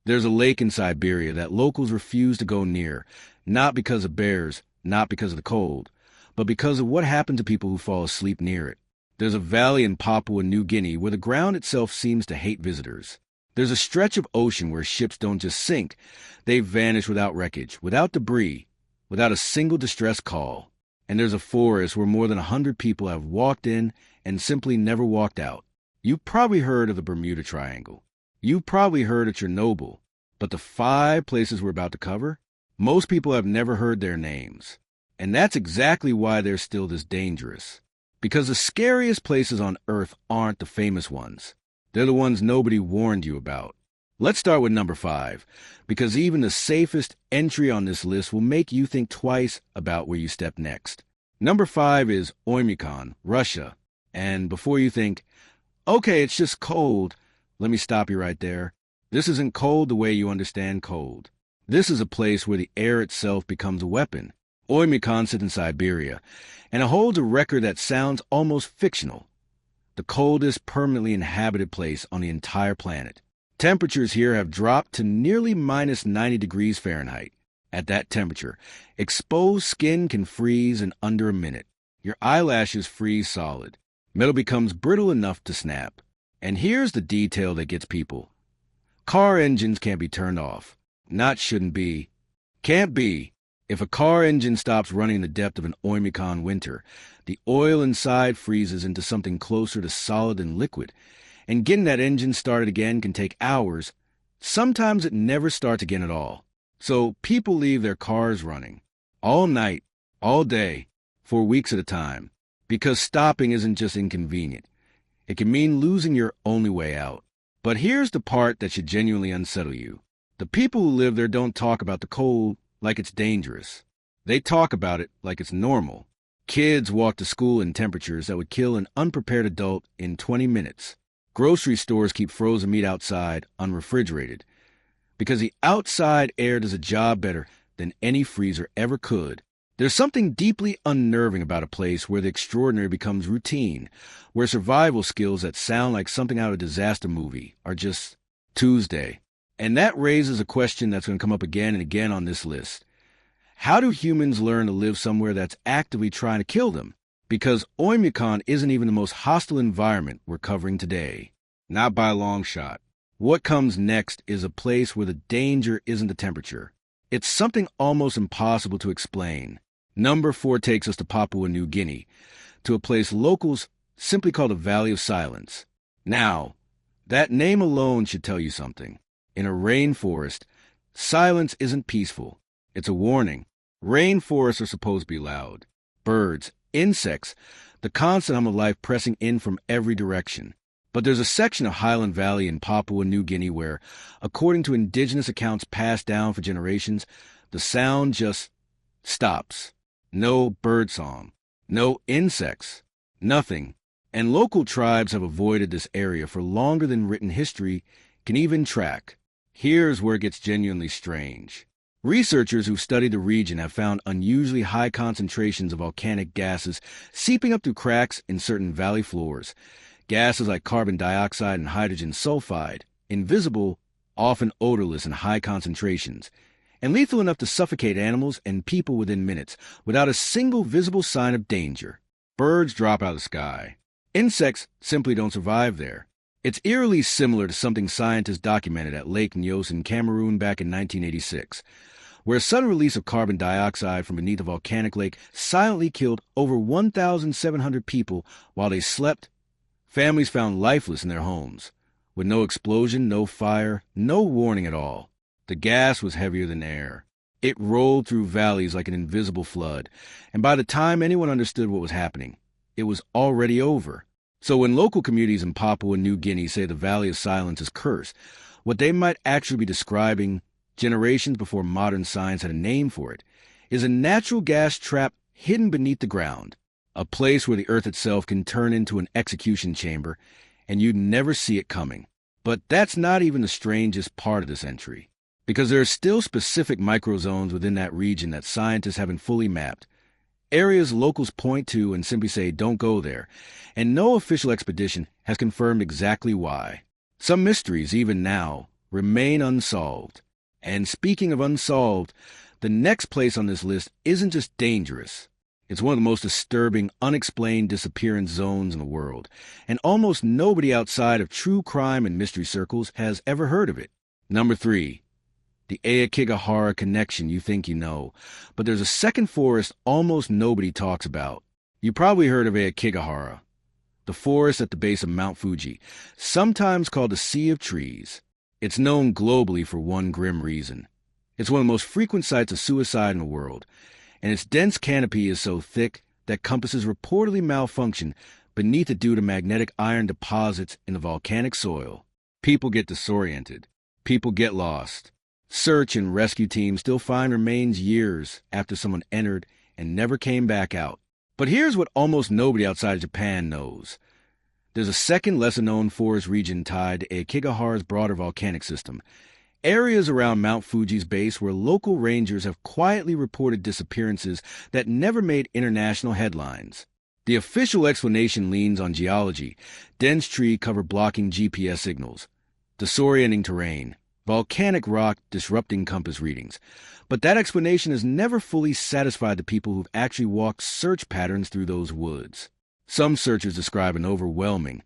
There's a lake in Siberia that locals refuse to go near, not because of bears, not because of the cold, but because of what happened to people who fall asleep near it. There's a valley in Papua New Guinea where the ground itself seems to hate visitors. There's a stretch of ocean where ships don't just sink, they vanish without wreckage, without debris, without a single distress call. And there's a forest where more than 100 people have walked in and simply never walked out. You've probably heard of the Bermuda Triangle. You've probably heard of Chernobyl. But the 5 places we're about to cover, most people have never heard their names. And that's exactly why they're still this dangerous. Because the scariest places on Earth aren't the famous ones. They're the ones nobody warned you about. Let's start with number 5, because even the safest entry on this list will make you think twice about where you step next. Number 5 is Oymyakon, Russia. And before you think, okay, it's just cold, let me stop you right there. This isn't cold the way you understand cold. This is a place where the air itself becomes a weapon. Oymyakon sits in Siberia, and it holds a record that sounds almost fictional. The coldest permanently inhabited place on the entire planet. Temperatures here have dropped to nearly minus 90 degrees Fahrenheit. At that temperature, exposed skin can freeze in under a minute. Your eyelashes freeze solid. Metal becomes brittle enough to snap. And here's the detail that gets people. Car engines can't be turned off. Not shouldn't be. Can't be. If a car engine stops running in the depth of an Oymyakon winter, the oil inside freezes into something closer to solid than liquid, and getting that engine started again can take hours. Sometimes it never starts again at all. So people leave their cars running, all night, all day, for weeks at a time, because stopping isn't just inconvenient. It can mean losing your only way out. But here's the part that should genuinely unsettle you. The people who live there don't talk about the cold like it's dangerous. They talk about it like it's normal. Kids walk to school in temperatures that would kill an unprepared adult in 20 minutes. Grocery stores keep frozen meat outside, unrefrigerated, because the outside air does a job better than any freezer ever could. There's something deeply unnerving about a place where the extraordinary becomes routine, where survival skills that sound like something out of a disaster movie are just Tuesday. And that raises a question that's going to come up again and again on this list. How do humans learn to live somewhere that's actively trying to kill them? Because Oymyakon isn't even the most hostile environment we're covering today. Not by a long shot. What comes next is a place where the danger isn't the temperature. It's something almost impossible to explain. Number 4 takes us to Papua New Guinea, to a place locals simply call the Valley of Silence. Now, that name alone should tell you something. In a rainforest, silence isn't peaceful. It's a warning. Rainforests are supposed to be loud. Birds, insects, the constant hum of life pressing in from every direction. But there's a section of Highland Valley in Papua New Guinea where, according to indigenous accounts passed down for generations, the sound just stops. No birdsong, no insects, nothing. And local tribes have avoided this area for longer than written history can even track. Here's where it gets genuinely strange. Researchers who've studied the region have found unusually high concentrations of volcanic gases seeping up through cracks in certain valley floors. Gases like carbon dioxide and hydrogen sulfide, invisible, often odorless in high concentrations, and lethal enough to suffocate animals and people within minutes, without a single visible sign of danger. Birds drop out of the sky. Insects simply don't survive there. It's eerily similar to something scientists documented at Lake Nyos in Cameroon back in 1986, where a sudden release of carbon dioxide from beneath a volcanic lake silently killed over 1,700 people while they slept. Families found lifeless in their homes, with no explosion, no fire, no warning at all. The gas was heavier than air. It rolled through valleys like an invisible flood, and by the time anyone understood what was happening, it was already over. So when local communities in Papua New Guinea say the Valley of Silence is cursed, what they might actually be describing, generations before modern science had a name for it, is a natural gas trap hidden beneath the ground, a place where the earth itself can turn into an execution chamber, and you'd never see it coming. But that's not even the strangest part of this entry, because there are still specific microzones within that region that scientists haven't fully mapped. Areas locals point to and simply say don't go there, and no official expedition has confirmed exactly why. Some mysteries, even now, remain unsolved. And speaking of unsolved, the next place on this list isn't just dangerous. It's one of the most disturbing, unexplained disappearance zones in the world, and almost nobody outside of true crime and mystery circles has ever heard of it. Number 3. The Aokigahara connection. You think you know, but there's a second forest almost nobody talks about. You probably heard of Aokigahara, the forest at the base of Mount Fuji, sometimes called the Sea of Trees. It's known globally for one grim reason. It's one of the most frequent sites of suicide in the world, and its dense canopy is so thick that compasses reportedly malfunction beneath it due to magnetic iron deposits in the volcanic soil. People get disoriented. People get lost. Search and rescue teams still find remains years after someone entered and never came back out. But here's what almost nobody outside of Japan knows. There's a second lesser-known forest region tied to Aokigahara's broader volcanic system. Areas around Mount Fuji's base where local rangers have quietly reported disappearances that never made international headlines. The official explanation leans on geology, dense tree cover blocking GPS signals, disorienting terrain, volcanic rock disrupting compass readings. But that explanation has never fully satisfied the people who've actually walked search patterns through those woods. Some searchers describe an overwhelming,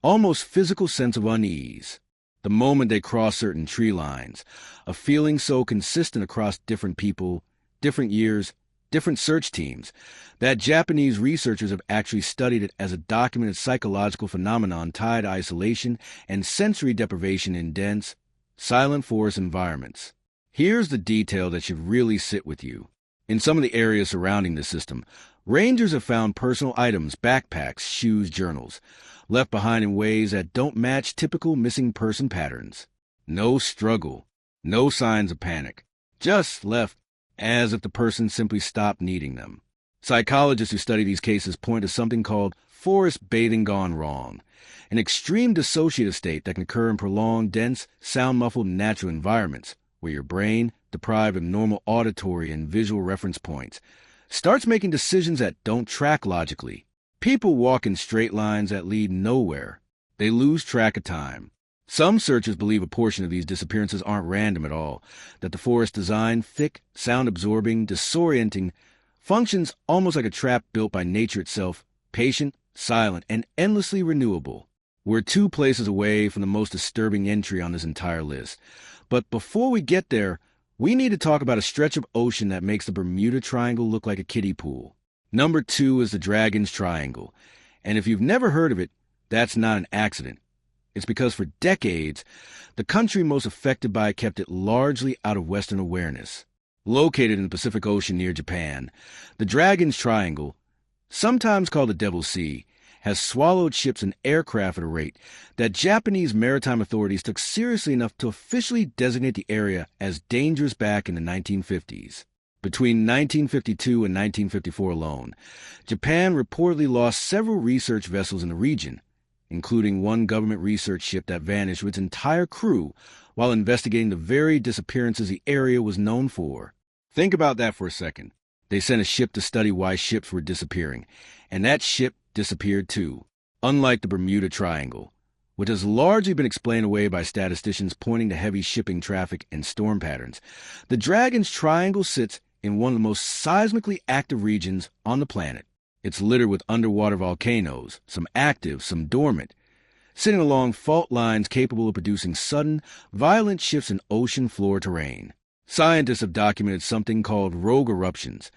almost physical sense of unease the moment they cross certain tree lines, a feeling so consistent across different people, different years, different search teams, that Japanese researchers have actually studied it as a documented psychological phenomenon tied to isolation and sensory deprivation in dense, silent forest environments. Here's the detail that should really sit with you. In some of the areas surrounding the system, rangers have found personal items, backpacks, shoes, journals, left behind in ways that don't match typical missing person patterns. No struggle, no signs of panic, just left as if the person simply stopped needing them. Psychologists who study these cases point to something called forest bathing gone wrong, an extreme dissociative state that can occur in prolonged, dense, sound-muffled natural environments, where your brain, deprived of normal auditory and visual reference points, starts making decisions that don't track logically. People walk in straight lines that lead nowhere. They lose track of time. Some searchers believe a portion of these disappearances aren't random at all, that the forest design, thick, sound-absorbing, disorienting, functions almost like a trap built by nature itself, patient, silent, and endlessly renewable. We're 2 places away from the most disturbing entry on this entire list. But before we get there, we need to talk about a stretch of ocean that makes the Bermuda Triangle look like a kiddie pool. Number 2 is the Dragon's Triangle. And if you've never heard of it, that's not an accident. It's because for decades, the country most affected by it kept it largely out of Western awareness. Located in the Pacific Ocean near Japan, the Dragon's Triangle, sometimes called the Devil's Sea, has swallowed ships and aircraft at a rate that Japanese maritime authorities took seriously enough to officially designate the area as dangerous back in the 1950s. Between 1952 and 1954 alone, Japan reportedly lost several research vessels in the region, including one government research ship that vanished with its entire crew while investigating the very disappearances the area was known for. Think about that for a second. They sent a ship to study why ships were disappearing, and that ship disappeared too. Unlike the Bermuda Triangle, which has largely been explained away by statisticians pointing to heavy shipping traffic and storm patterns, the Dragon's Triangle sits in one of the most seismically active regions on the planet. It's littered with underwater volcanoes, some active, some dormant, sitting along fault lines capable of producing sudden, violent shifts in ocean floor terrain. Scientists have documented something called rogue eruptions,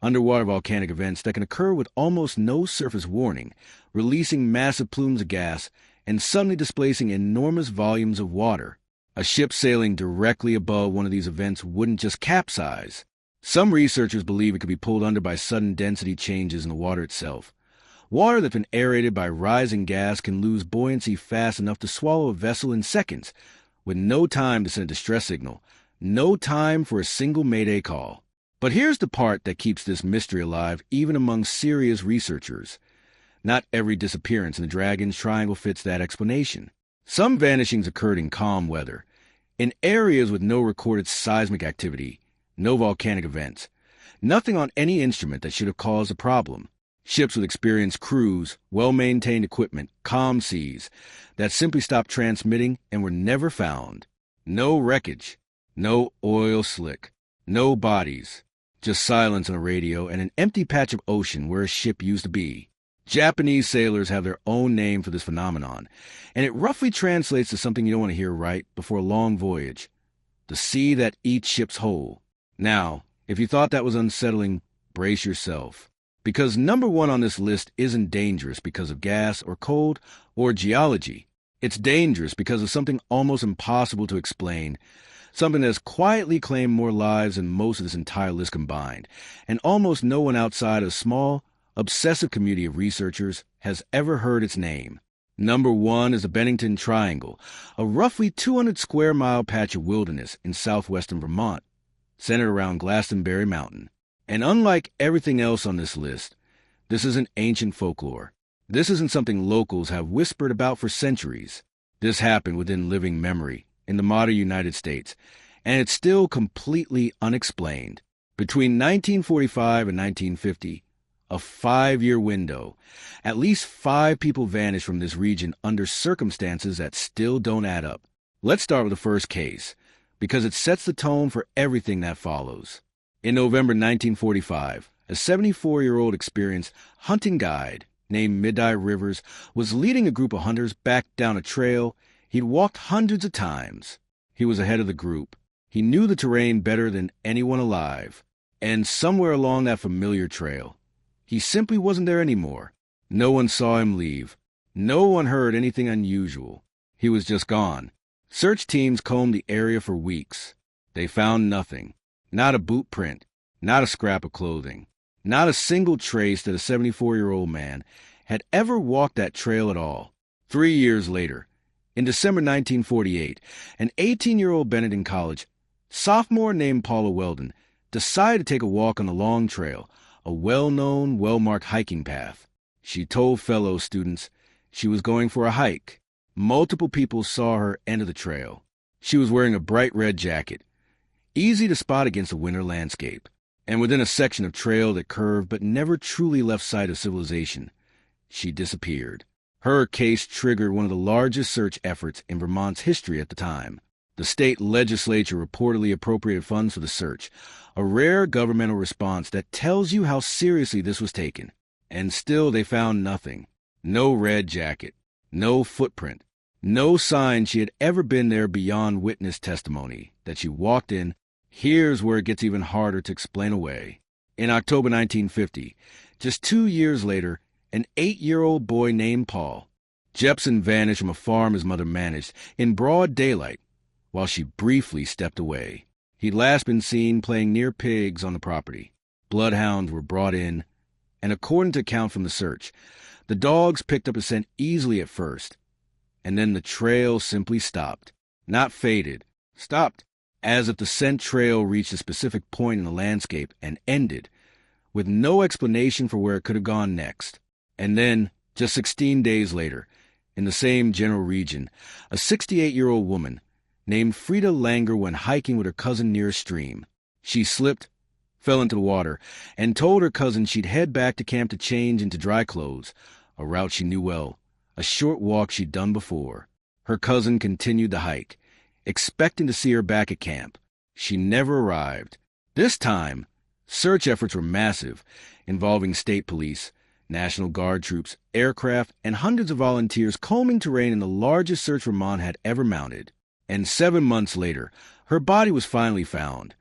underwater volcanic events that can occur with almost no surface warning, releasing massive plumes of gas and suddenly displacing enormous volumes of water. A ship sailing directly above one of these events wouldn't just capsize. Some researchers believe it could be pulled under by sudden density changes in the water itself. Water that's been aerated by rising gas can lose buoyancy fast enough to swallow a vessel in seconds, with no time to send a distress signal, no time for a single mayday call. But here's the part that keeps this mystery alive even among serious researchers. Not every disappearance in the Dragon's Triangle fits that explanation. Some vanishings occurred in calm weather, in areas with no recorded seismic activity, no volcanic events, nothing on any instrument that should have caused a problem. Ships with experienced crews, well-maintained equipment, calm seas, that simply stopped transmitting and were never found. No wreckage, no oil slick, no bodies, just silence on a radio and an empty patch of ocean where a ship used to be. Japanese sailors have their own name for this phenomenon, and it roughly translates to something you don't want to hear right before a long voyage: the sea that eats ships whole. Now, if you thought that was unsettling, brace yourself. Because number one on this list isn't dangerous because of gas or cold or geology. It's dangerous because of something almost impossible to explain, something that's quietly claimed more lives than most of this entire list combined, and almost no one outside a small, obsessive community of researchers has ever heard its name. Number one is the Bennington Triangle, a roughly 200-square-mile patch of wilderness in southwestern Vermont, centered around Glastonbury Mountain. And unlike everything else on this list, this isn't ancient folklore. This isn't something locals have whispered about for centuries. This happened within living memory in the modern United States, and it's still completely unexplained. Between 1945 and 1950, a 5-year window, at least 5 people vanished from this region under circumstances that still don't add up. Let's start with the first case, because it sets the tone for everything that follows. In November 1945, a 74-year-old experienced hunting guide named Midday Rivers was leading a group of hunters back down a trail he'd walked hundreds of times. He was ahead of the group. He knew the terrain better than anyone alive. And somewhere along that familiar trail, he simply wasn't there anymore. No one saw him leave. No one heard anything unusual. He was just gone. Search teams combed the area for weeks. They found nothing. Not a boot print, not a scrap of clothing, not a single trace that a 74-year-old man had ever walked that trail at all. 3 years later, in December 1948, an 18-year-old Bennington College sophomore named Paula Weldon decided to take a walk on the long trail, a well-known, well-marked hiking path. She told fellow students she was going for a hike. Multiple people saw her enter the trail. She was wearing a bright red jacket, easy to spot against the winter landscape, and within a section of trail that curved but never truly left sight of civilization, she disappeared. Her case triggered one of the largest search efforts in Vermont's history at the time. The state legislature reportedly appropriated funds for the search, a rare governmental response that tells you how seriously this was taken. And still they found nothing. No red jacket, no footprint, no sign she had ever been there beyond witness testimony that she walked in. Here's where it gets even harder to explain away. In October 1950, just 2 years later, an 8-year-old boy named Paul Jepson vanished from a farm his mother managed in broad daylight while she briefly stepped away. He'd last been seen playing near pigs on the property. Bloodhounds were brought in, and according to accounts from the search, the dogs picked up a scent easily at first, and then the trail simply stopped. Not faded, stopped, as if the scent trail reached a specific point in the landscape and ended, with no explanation for where it could have gone next. And then, just 16 days later, in the same general region, a 68-year-old woman named Frida Langer went hiking with her cousin near a stream. She slipped, fell into the water, and told her cousin she'd head back to camp to change into dry clothes, a route she knew well, a short walk she'd done before. Her cousin continued the hike, expecting to see her back at camp. She never arrived. This time, search efforts were massive, involving state police, National Guard troops, aircraft, and hundreds of volunteers combing terrain in the largest search Vermont had ever mounted. And 7 months later, her body was finally found,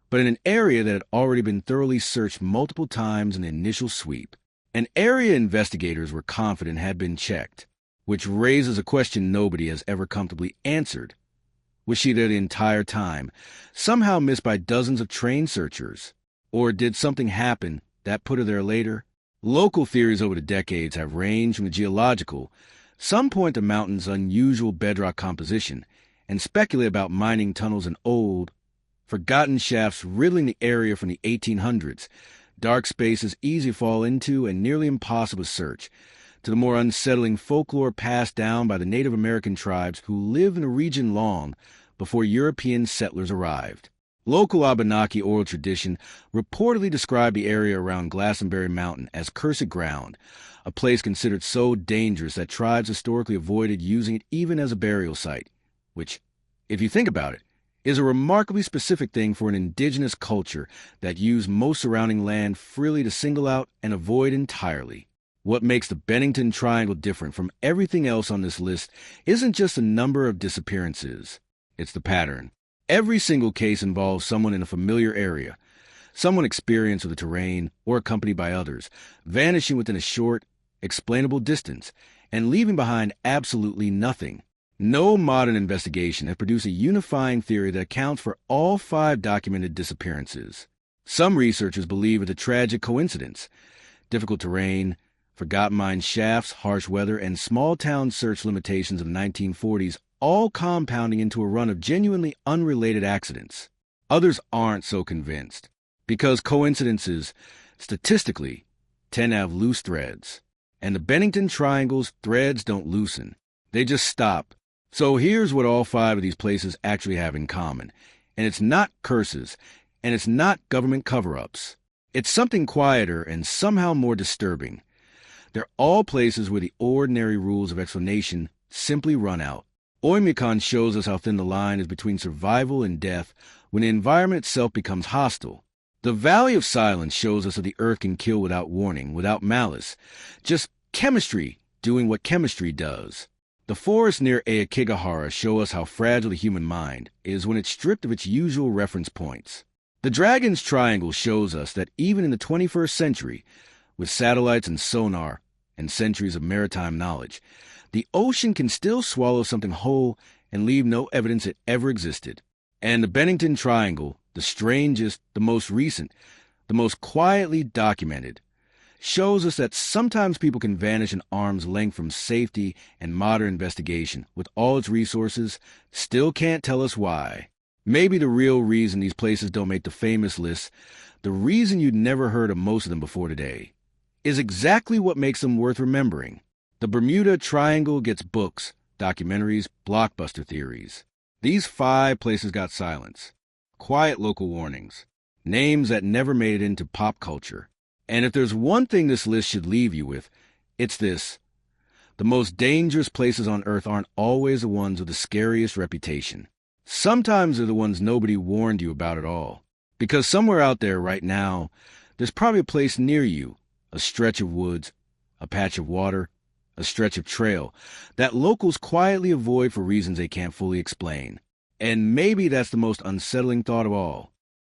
but in an area that had already been thoroughly searched multiple times in the initial sweep. An area investigators were confident had been checked, which raises a question nobody has ever comfortably answered. Was she there the entire time, somehow missed by dozens of trained searchers? Or did something happen that put her there later? Local theories over the decades have ranged from the geological, some point to the mountain's unusual bedrock composition, and speculate about mining tunnels and old, forgotten shafts riddling the area from the 1800s, dark spaces easy to fall into and nearly impossible to search, to the more unsettling folklore passed down by the Native American tribes who lived in the region long before European settlers arrived. Local Abenaki oral tradition reportedly described the area around Glastonbury Mountain as cursed ground, a place considered so dangerous that tribes historically avoided using it even as a burial site, which if you think about it, is a remarkably specific thing for an indigenous culture that used most surrounding land freely to single out and avoid entirely. What makes the Bennington Triangle different from everything else on this list isn't just the number of disappearances. It's the pattern. Every single case involves someone in a familiar area, someone experienced with the terrain or accompanied by others, vanishing within a short, explainable distance, and leaving behind absolutely nothing. No modern investigation has produced a unifying theory that accounts for all 5 documented disappearances. Some researchers believe it's a tragic coincidence. Difficult terrain, forgotten mine shafts, harsh weather, and small-town search limitations of the 1940s all compounding into a run of genuinely unrelated accidents. Others aren't so convinced, because coincidences, statistically, tend to have loose threads. And the Bennington Triangle's threads don't loosen. They just stop. So here's what all 5 of these places actually have in common. And it's not curses, and it's not government cover-ups. It's something quieter and somehow more disturbing. They're all places where the ordinary rules of explanation simply run out. Oymyakon shows us how thin the line is between survival and death when the environment itself becomes hostile. The Valley of Silence shows us that the earth can kill without warning, without malice. Just chemistry doing what chemistry does. The forests near Aokigahara show us how fragile the human mind is when it's stripped of its usual reference points. The Dragon's Triangle shows us that even in the 21st century, with satellites and sonar and centuries of maritime knowledge, the ocean can still swallow something whole and leave no evidence it ever existed. And the Bennington Triangle, the strangest, the most recent, the most quietly documented, shows us that sometimes people can vanish an arm's length from safety and modern investigation with all its resources, still can't tell us why. Maybe the real reason these places don't make the famous lists, the reason you'd never heard of most of them before today, is exactly what makes them worth remembering. The Bermuda Triangle gets books, documentaries, blockbuster theories. These 5 places got silence. Quiet local warnings. Names that never made it into pop culture. And if there's one thing this list should leave you with, it's this. The most dangerous places on Earth aren't always the ones with the scariest reputation. Sometimes they're the ones nobody warned you about at all. Because somewhere out there right now, there's probably a place near you, a stretch of woods, a patch of water, a stretch of trail, that locals quietly avoid for reasons they can't fully explain. And maybe that's the most unsettling thought of all.